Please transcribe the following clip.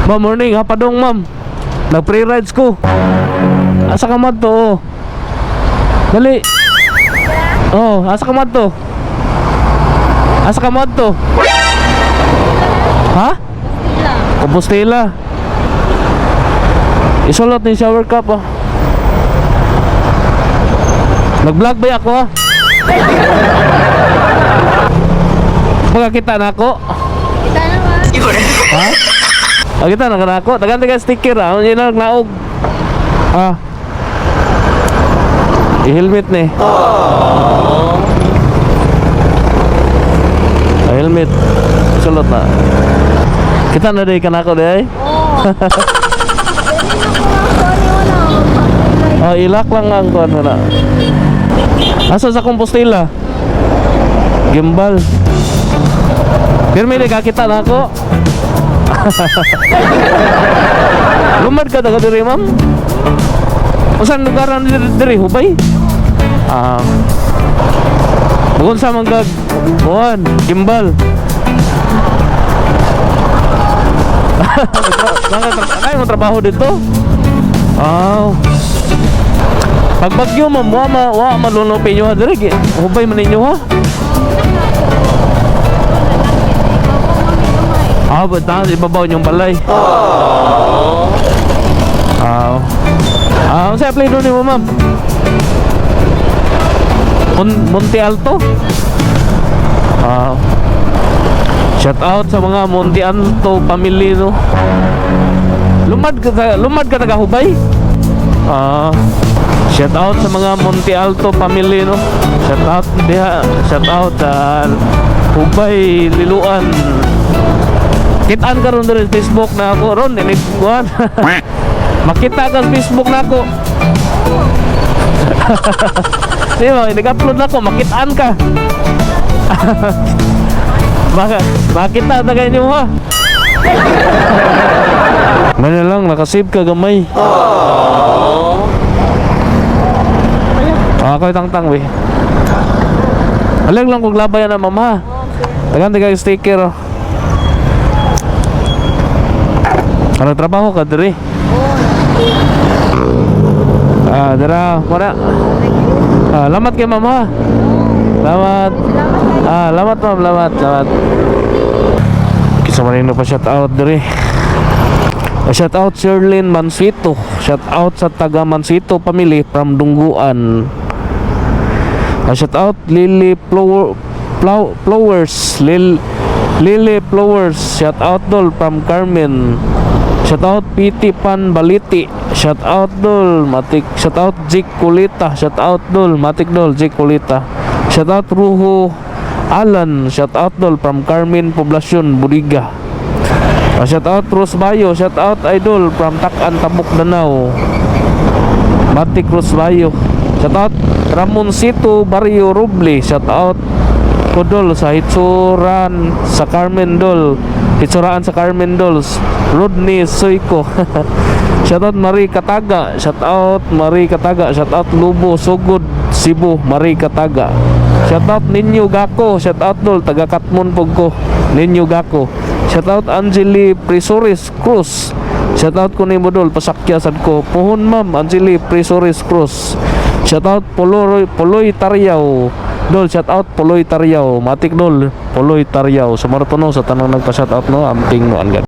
Ma'am, morning. Hapadong, ma'am. Nag-free rides ko. Asa ka man to? Oh. Dali. Oh, asa ka man to? Asa ka man to? Ha? Compostela. Isulot ni shower cup ah. Nag-vlog ba ako ah? Magkakita na ako? Kita naman. Ha? Kita na ako? Tagan-tagan sticker ah. Yun na nagnaog. Ah. I-helmet ni. Helmet. Sulot na. Kita na day ka na ako day. Oh, ilak lang ang kuwan na. Asa sa Compostela? Gimbal. Pirmi di kakita na ako. Lumad ka taga diri, ma'am? Usan lugar na diri, Hubay? Ah. Bukan sa manggag. Buwan, Gimbal. Ay, mo trabaho dito? Oh. Pag bagyo ma'am, wa malunopin nyo ha diri. Hubay man ninyo ha. Ah, ba't na ibabaw nyong balay? Saan play doon mo ma'am? Monte Alto? Shout out sa mga Monte Alto family no. Lumad ka taga Hubay? Shout out sa mga Monte Alto family no. Shout out diha, shout out sa Hubay, Liluan. Kitaan ka ron diri sa Facebook na ako ron, inigkuhan. Makita ka sa Facebook na ako. Di ba, nag-upload na ako, makitaan ka. Makita na kayo ha. Maya lang, nakasave ka gamay. Ako'y tang-tang we. Alag lang kung labayan na mama. Tagan-tagan yung sticker oh. Ano trabaho ka diri? Dara, muna. Lamat kay mama. Lamat. Lamat ma'am, lamat. Kisa manino pa shout out diri. Shout out Sherlyn Mansito. Shout out sa taga Mansito family from Dungguan. Shout out Lily Flowers. Lily Flowers. Shout out dol from Carmen. Shout out PT Pan Baliti. Shout out dol Matik. Shout out Jake Kulita. Shout out dol Matik dol Jake Kulita. Shout out Ruho Alan. Shout out dol from Carmen Poblacion Budiga. Shout out Rose Bayo. Shout out Idol from Takan Tabuk Danau. Matik Rose Bayo. Shout out Ramoncito Barrio Roble. Shout out Kodol sa Hitsuran sa Carmen Dol. Hitsuraan sa Carmen Dol. Rodney Soyko. Shout out Marie Kataga. Shout out Marie Kataga. Shout out Lubo Sugod Cebu Marie Kataga. Shout out Ninyo Gako. Shout out Dol taga Katmon Pogko Ninyo Gako. Shout out Angeli Prisoris Cruz. Shout out ko ni Modol pasakya sad ko. Puhon ma'am Angeli Prisoris Cruz. Shout out Poloy Taryaw. Dol shout out Poloy Taryaw. Matik dol Poloy Taryaw. Sumartono sa tanang nagpa shout out no amping no anggan.